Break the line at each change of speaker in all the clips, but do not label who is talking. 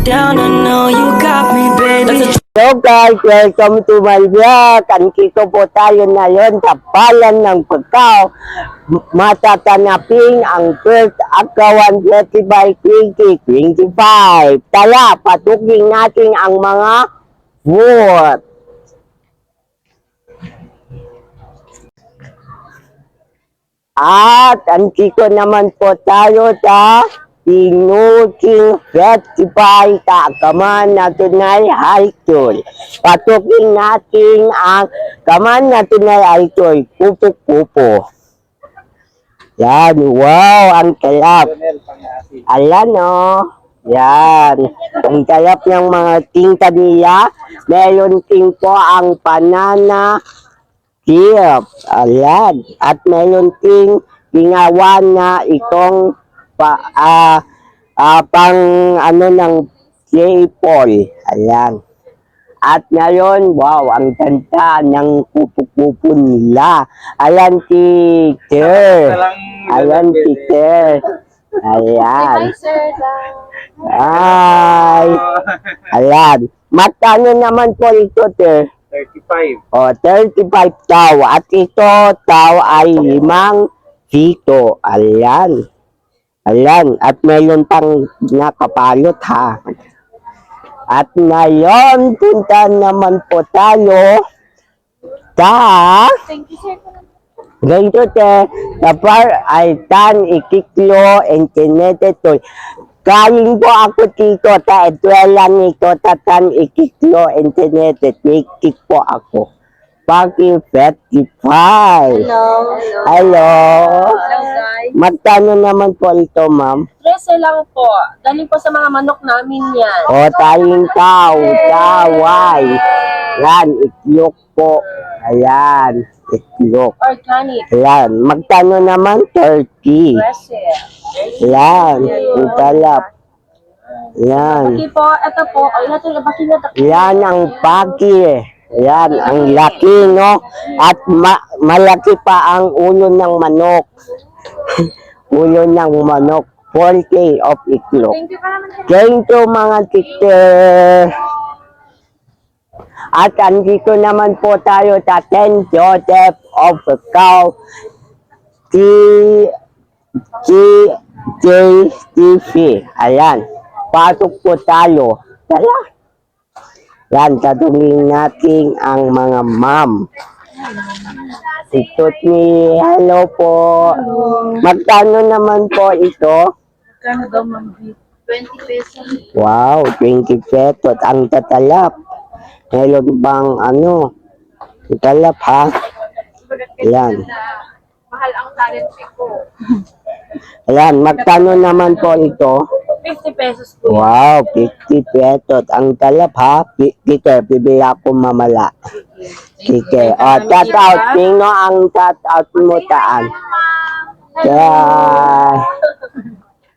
down, I know you got me, baby.
Hello guys, welcome to my vlog. Andito po tayo ngayon sa Balan ng Pagkao. Matatanapin ang first Agawan Festival 2025. Tala, patukin natin ang mga food. At andito naman po tayo sa Inuking Festival sa Agawan National High School. Patukin natin ang Agawan National High School. Pupo-pupo. Yan, wow, ang kalap. Ayan o. Yan. Ang kalap ng mga tinta nila. Meron din po ang banana chip. Ayan. At meron din ginawa na itong pang ano ng J-Paul. Ayan. At ngayon, wow, ang ganda ng pupo-pupo nila. Ayan, teacher. Ayan, teacher. Ayan. Ay. Ayan. Magkano naman po ito, teacher?
35.
O, 35 tao. At ito, tao ay 5 sito. Ayan. Ayan. At mayroon pang nakapalot, ha. At ngayon, punta naman po tayo sa ganito sa par ay tan ikiklo internet toy. Kaling po ako dito sa eskwela nito sa tan ikiklo internet ikik po ako. Paki 55.
Hello.
Hello.
Hello, guys.
Magkano naman po ito, ma'am?
13 lang po. Galing po sa mga manok namin yan.
O, tayong tao, taway. Yan, itlog po. Ayan, itlog.
Organic.
Ayan, magkano naman? 30.
13.
Ayan, ang talap. Ayan.
Okay po, ito po. Ay, natin labaki na ito.
Yan ang pagi. Ayan, ang laki, no? At malaki pa ang ulo ng manok. Ulo ng manok. 4K of itlog.
Thank you pa naman.
Thank you, mga teacher. At andito naman po tayo sa St. Joseph of Pagkao JTV. Ayan. Pasok po tayo. Tala. Yan, tatungin natin ang mga ma'am. Ito ni, hello po. Magkano naman po ito?
Magkano daw, ma'am? 20 pesos.
Wow, 20 pesos. Ang tatalap. Meron bang ano? Tatalap, ha? Ayan.
Mahal ang talent ko.
Ayan, magkano naman po ito?
50 pesos po.
Wow, 50 pesos. Ang talap, ha? Peter, bibili ako mamala. Peter. O, shout out. Sino ang shout out mo taan? Yeah.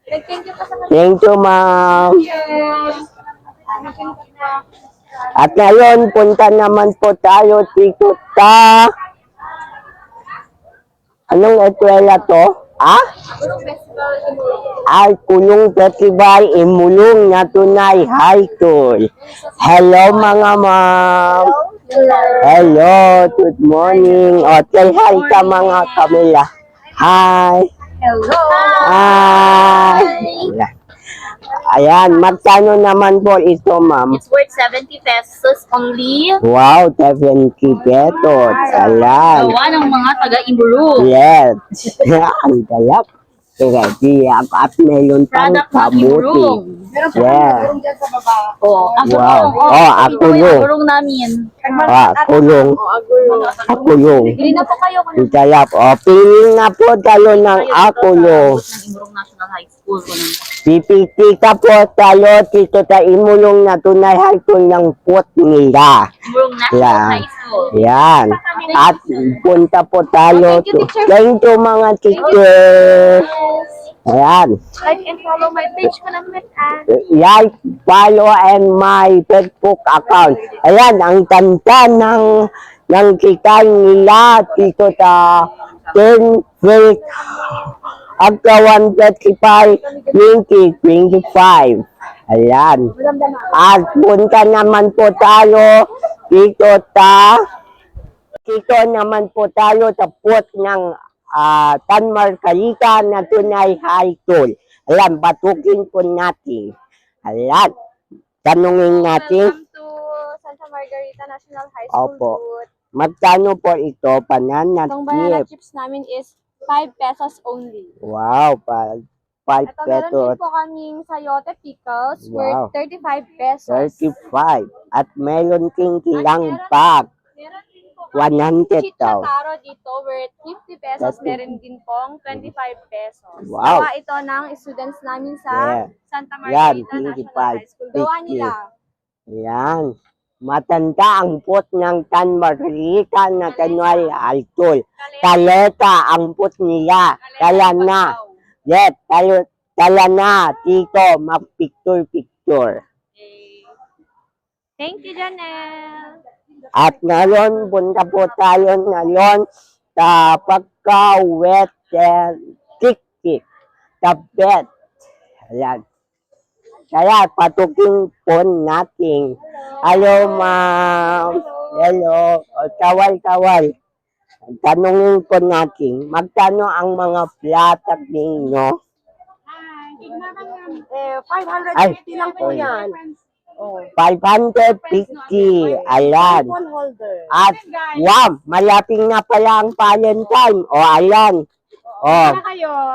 Thank you pa sa
Thank you, ma'am. At ngayon, punta naman po tayo dito sa... Anong eskwela to? Ah? Ay, Kulong Festival Imulong na Tunay High School. Hello, mga ma'am. Hello, good morning. O, say hi sa mga kamila. Hi.
Hello.
Hi. Ayan, magkano naman po ito, ma'am?
It's worth 70 pesos only.
Wow, 70 pesos. Ayan.
Gawa ng mga taga-Imulu.
Yes. Ang galap. Kaya di ako at meron pang
Product ng
kabuti.
Imulong.
Yeah.
Oh,
Wow. Oh, akulong.
Agurong namin.
Kulong. Akulong.
Bili na po kayo.
Ang galap. O, pili na po tayo ng akulong.
Ng Imulong National High School.
Pipiti ka po tayo dito sa Imulong na Tunay High School ng pot nila.
Imulong National
Yan.
High School.
Yan. At punta po tayo. Thank you, mga teacher. Ayan.
Like and follow my page ko naman.
Like, follow and my Facebook account. Ayan, ang ganda ng kita nila dito sa 10 Agawan Festival 2025. Ayan. At punta naman po tayo dito naman po tayo sa pot ng Tan Margarita na Tunay High School. Ayan, batukin po natin. Ayan, tanungin natin.
Welcome to Santa Margarita National High School.
Opo.
Route.
Magkano po ito? Banana
Itong banana
chip.
chips namin is 5 pesos only.
Wow, 5
Ito meron
pesos.
din po kaming sayote pickles
Wow.
worth 35 pesos.
35. At meron king kilang
At
bag.
Meron din po
100 daw.
taro dito worth 50 pesos.
50.
Meron din pong 25 pesos.
Wow.
Gawa ito ng students namin sa
Yeah.
Santa
Yan,
Margarita National
25,
High School. Gawa
50.
nila.
Yan. Matanda ang pot ng Tan Margarita na Tunay High School. Kaleta ang pot nila. Kala na. Yes, kala na. Tito, mag-picture-picture.
Okay. Thank you, Janelle.
At ngayon, punta po tayo ngayon sa pagka-wet and tik-tik. Sa bed. Ayan. Kaya patukin po natin. Hello, ma'am. Hello. O, kawal-kawal. Tanungin po natin, magkano ang mga platak ninyo?
550 lang po
Ay.
yan. Oh.
550. Ayan.
One holder.
At, wow, malaping na pala ang Valentine. O, ayan. O,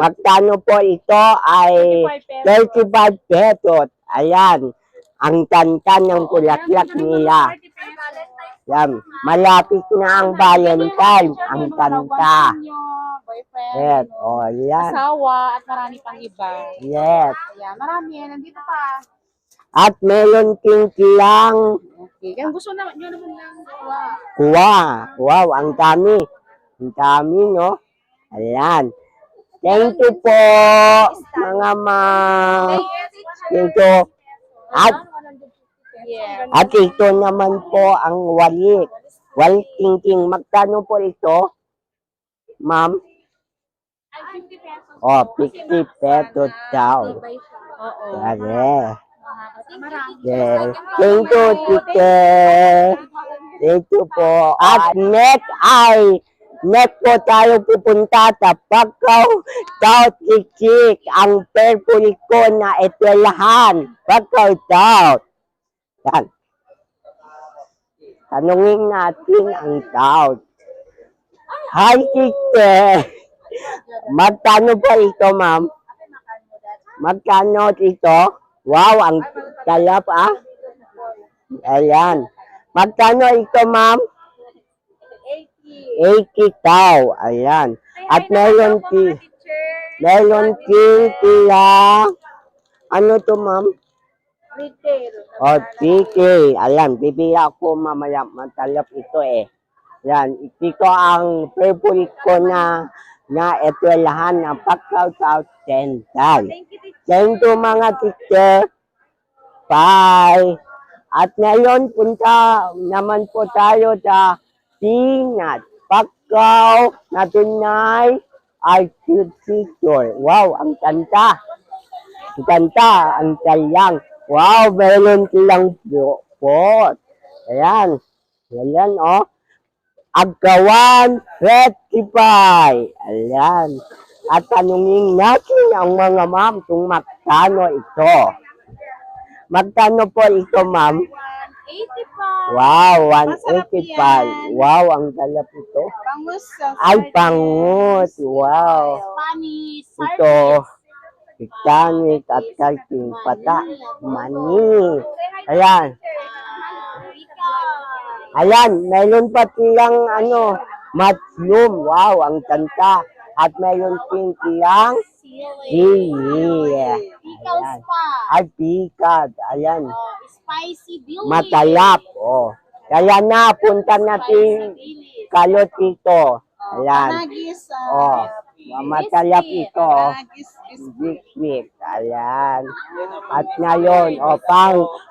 magkano po ito ay 35 pesos. Ayan. Ang kanta ng kulaklak nila. Yan. Malapit na ang Valentine. Ang kanta.
Boyfriend,
Yes. O, yan.
asawa, at marami pang iba.
Yes.
Ayan, marami yan. Nandito pa.
At meron kilang
Okay. Kaya gusto na, nyo naman lang.
kuwa. Wow, ang dami. Ang dami, no? Ayan. Thank you po, mga ma'am. Thank you.
Yeah.
At ito naman po ang walik. Walik king. Magkano po ito? Ma'am?
Ay, 50 pesos.
O, 50 pesos daw.
Oo.
Ayan.
Marami.
Yes. Thank you, tite. Thank you po. At next po tayo pupunta sa Pagkaw South Chichik, ang purple ko na etwelahan. Pagkaw South. Yan. Tanungin natin ang South. Hi, tite. Magkano ba ito, ma'am? Magkano ito? Wow, ang talap Ayan. Magkano ito, ma'am? 80 daw. Ayan. At meron kila, ano to, ma'am? O, TK. Ayan, bibila ko mamaya. Matalap ito Yan. Ito ang favorite ko na etwelahan ng Pagkaw South Central. Thank you, mga teacher. Bye. At ngayon, punta naman po tayo sa Pinat Pagkaw na Tunay High School. Wow, ang kanta. Ang kanta, ang talyang. Wow, meron silang pot. Ayan. Ayan, oh. Agawan Rectify. Ayan. At tanungin natin ang mga ma'am kung magkano ito. Magkano po ito, ma'am?
80 pa.
Wow,
Masarap
185. Wow, ang talap ito.
Bangus.
Ay, pangut. Wow.
Spanish.
Ito. Titanic at kalking pata. Mani. Ayan. Ayan, mayroon pa silang mushroom. Wow, ang kanta. At mayroon din silang
Pickles pa.
Ay, pikad. Ayan.
Spicy dilis.
Matalap. Oh. Kaya na, punta natin kalot ito. Ayan.
Panagis.
Oh. Matalap ito.
Panagis.
Biscuit. Ayan. At ngayon,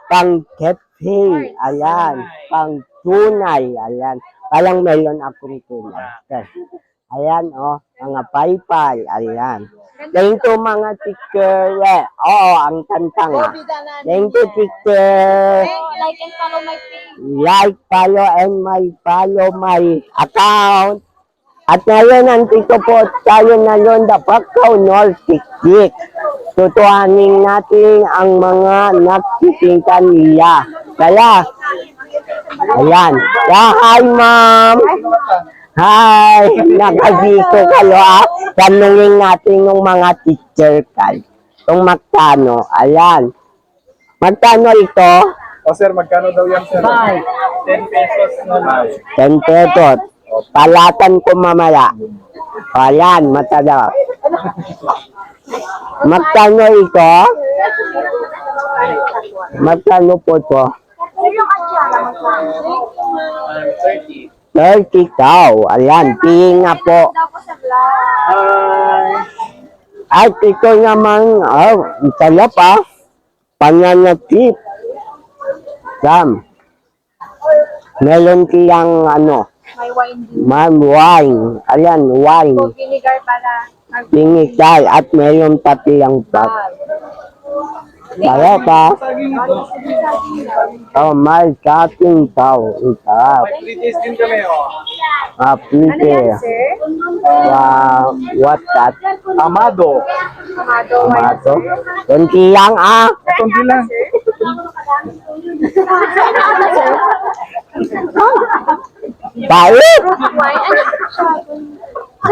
pang kepi. Ayan. Pang tunay. Ayan. Palang meron akong tunay. Ayan, mga paypay. Ayan. Thank you mga teacher. Yeah. Oo, ang kanta nga. Thank you teacher.
Like and follow my page.
Like, follow my account. At ngayon, nandito po tayo na Londa Pacquiao North Tiktik. Tutuhanin natin ang mga nagtitingka niya. Kaya, ayan. Hi, ma'am. Hi. Nakadito kayo, tanungin natin ng mga teacher ka. Kung magkano. Ayan. Magkano ito?
O sir, magkano daw yan sir? 10 pesos na lang.
10 pesos. Palatan ko mamaya. Ayan, matanda. Magkano ito? Magkano po ito? 30 daw. Ayan, tingin nga po. At ito naman, talap pananatip. Sam. Meron kiyang
May wine din.
wine. Ayan, wine.
Vinegar pala.
Vinegar at meron pati ang pat. Kaya pa. Oh my cutting tao. Ito.
May 3 days din kami o.
Apite. What that?
Amado.
Tomato. Kunti lang
Kundi lang.
Bait.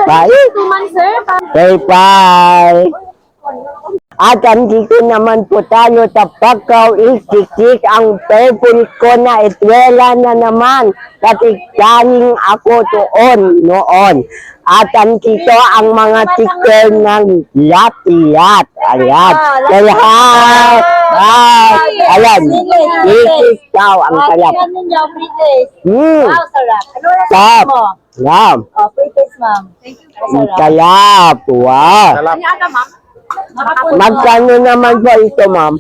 Bait.
2 months, sir.
Bye-bye. At andito naman po tayo sa Pacquiao Institute, ang favorite ko na eskwela na naman. Kasi galing ako noon. At andito ang mga teacher ng lahat. Ayan. Say hi! Hi! Ayan. British daw ang kalap.
ninyo, British.
Hmm.
Sarap. Ano na
Stop. Yan.
British, ma'am. Thank you.
Ang kalap. Wow.
Salap.
Magkano naman po ito, ma'am?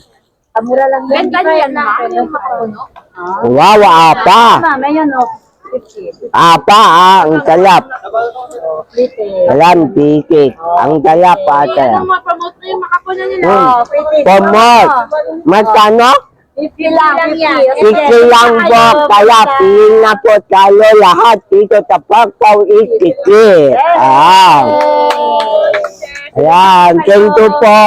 Mura lang yan.
Benta niyo yan, ma'am. Yung makapuno.
Wow, apa.
Ma'am, ayun o. 50.
Apa, ang kalap.
British.
Ayan, pikik. Ang kalap, ate.
Ma-promote ko yung makapuno nila.
Hmm. Promote. Magkano?
50 lang yan.
Sige lang po, kaya pili na po tayo lahat dito sa Pacquiao Institute. Ayan, thank you po.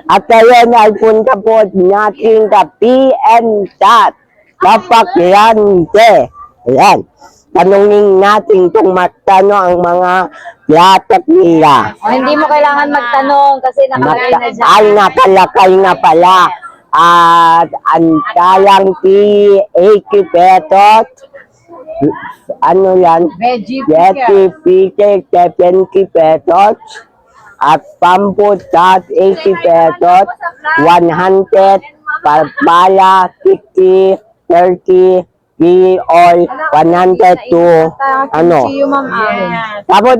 At ngayon ay punta po natin sa PN Chat. Kapag Grande. Ayan. Tanungin natin kung magkano ang mga latak nila.
Hindi mo kailangan magtanong kasi nakalagay na dyan.
Ay, nakalakay na pala. At ang talang 80 pesos. Ano yan?
Veggie
Veggie Pique 70 pesos. At pamputat 80 pesos. 100. Pala 50, 30. Oil 100 to ano. Tapos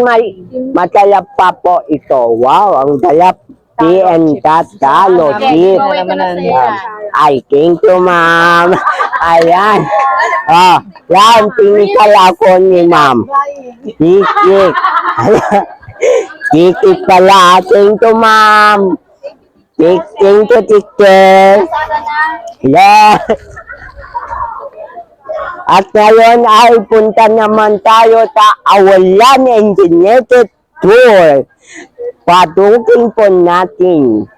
matalap pa po ito. Wow, ang talap. PN Tatalo. Ay, thank you, ma'am. Ayan. Yan, tinikal ako ni ma'am. Kikik. Kikik pala. Thank you, ma'am. Thank you, teacher. Yeah. At ngayon ay punta naman tayo sa Awalan Engineered Tour. Patukin po natin.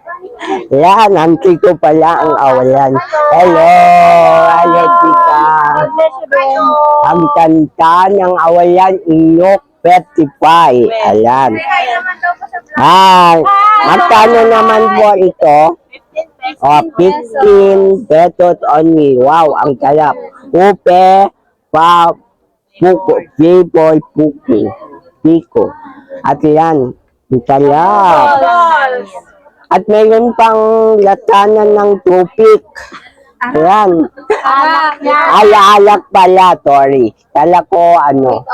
Yan, nandito pala ang Awalan. Hello, Aletika. Ang kanta ng Awalan, Inyok 55. Ayan. Ay, magkano naman po ito? 15 pesos only. Wow, ang kalap. Upe, puko, J-boy, puki, piko. At yan, ang kalap. At mayroon pang latanan ng tupik. Ayan. Alaalak pala, sorry. Kala ko ano.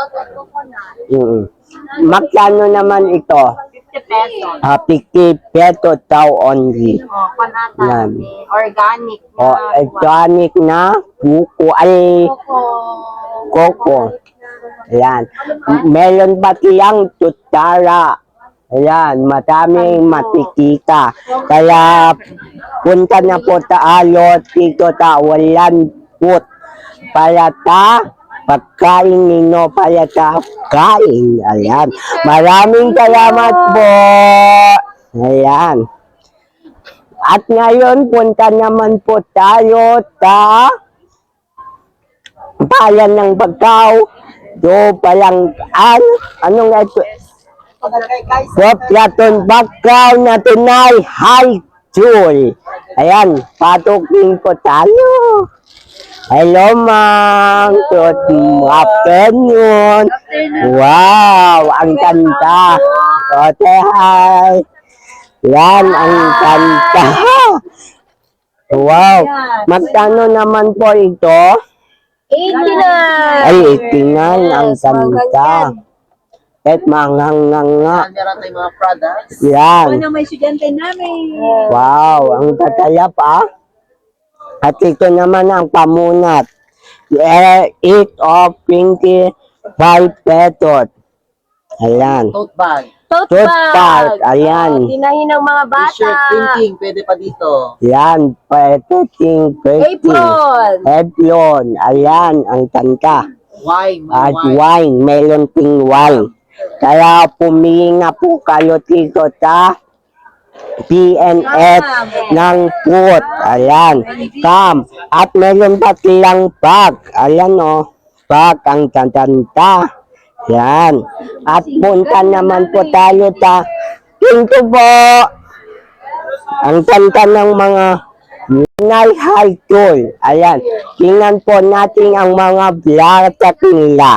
Magkano naman ito?
50 pesos.
50 pesos daw only. Yan.
Organic.
Organic na buko ay koko. Yan. Meron ba tiyang tutsara? Ayan, madaming makikita. Kaya punta na po tayo dito ta walang put. Para ta pagkain ninyo, para ta kain. Ayan. Maraming salamat po. Ayan. At ngayon, punta naman po tayo ta bayan ng Bagao. Do palang anong ito? Platon Bagao na tunay high school. Ayan, patukin po tayo. Hello, ma'am. Good afternoon. Wow, ang ganda. Okay, hi. Yan, ang ganda. Wow. Magkano naman po ito?
89!
Ay, 89. Ang ganda. At manghang nga.
Meron tayong mga products.
Yan.
may estudyante namin.
Wow, ang tataya pa. At ito naman ang pamunat. 8 of 25 pesos. Ayan.
Tote bag.
Tote
Toothpaste.
bag!
Ayan.
Tinahin ng mga bata!
T-shirt printing. Pwede pa dito.
Yan. Pwedeng
Apron!
Apron. Ayan. Ang kanta.
Wine. May
At
wine.
wine. Meron ting wine. Kaya pumili na po kayo dito sa PNS ng food. Ayan. Come. At meron pa silang bag. Ayan o. Bag ang ganda. Yan. At punta naman po tayo sa pinto po. Ang ganda ng mga Nay High School. Ayan. Tingnan po natin ang mga vlog sa kanila.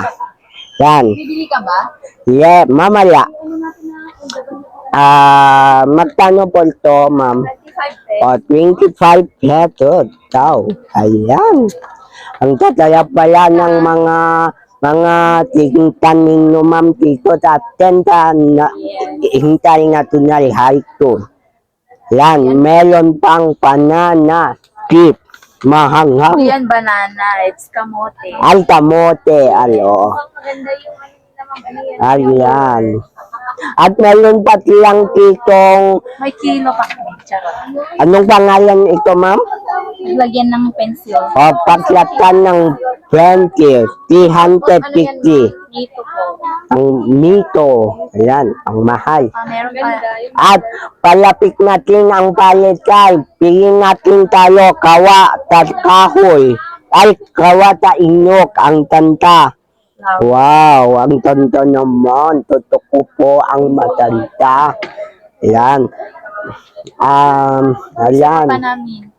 Yan.
Bibili ka ba?
Yeah, mamaya. Magkano po ito, ma'am? 25 pesos. Daw. Ayan. Ang tataya pala ng mga tingtan ninyo, ma'am, dito sa tenta na hintay na tunay high school. Yan, melon pang banana, chip, mahanghang,
Yan, banana. It's kamote.
ay kamote, alo.
Maganda yung naman
Ayan. At meron pa silang ditong,
May kilo pa kami. Charot.
anong pangalan ito, ma'am?
Lagyan ng pencil.
O, pakyatan ng 20, 350.
Dito po.
Ang mito, ayan, ang mahal.
Meron pa.
At palapit natin ang palitay. Piliin natin tayo kawa at kahoy. Ay, kawa ta inyok ang tanta. Wow, ang tanta naman. Totoo po ang matanda. Ayan. Ayan.
Pa namin.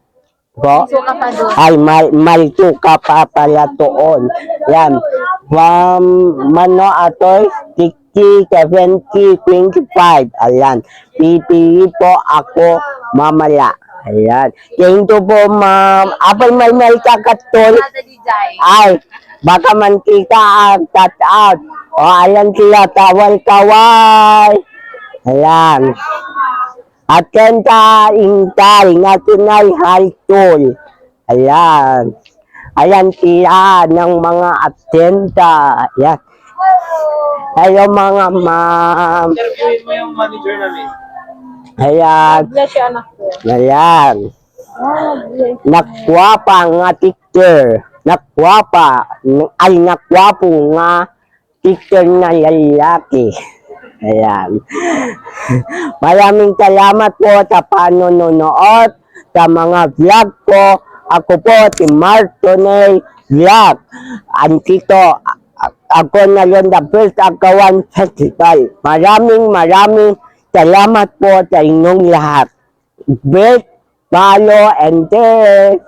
Po?
Suka pa doon.
Ay, may suka pa pala doon. Yan. Mano atoy, 60, 70, 25. Ayan. Pipili po ako mamaya. Ayan. Thank you po, ma'am. Apay may kakatol.
Daddy Jai.
Ay, baka man kita ang cut out. O, ayan sila, kawal-kawal. Ayan. At kenta intay na tunay high school. Ayan. Ayan sila ng mga atenta. Ayan. Hello mga ma'am.
Interviewin mo yung manager namin.
Ayan.
Bless you, anak ko.
Ayan. Nakwapa nga teacher. Nakwapa. Ay nakwapo nga teacher na lalaki. Ayan. Maraming salamat po sa panonood sa mga vlog ko. Ako po si Martonay Vlog. Andito ako na yun the first Agawan Festival. Maraming salamat po sa inyong lahat. Best, follow, and share.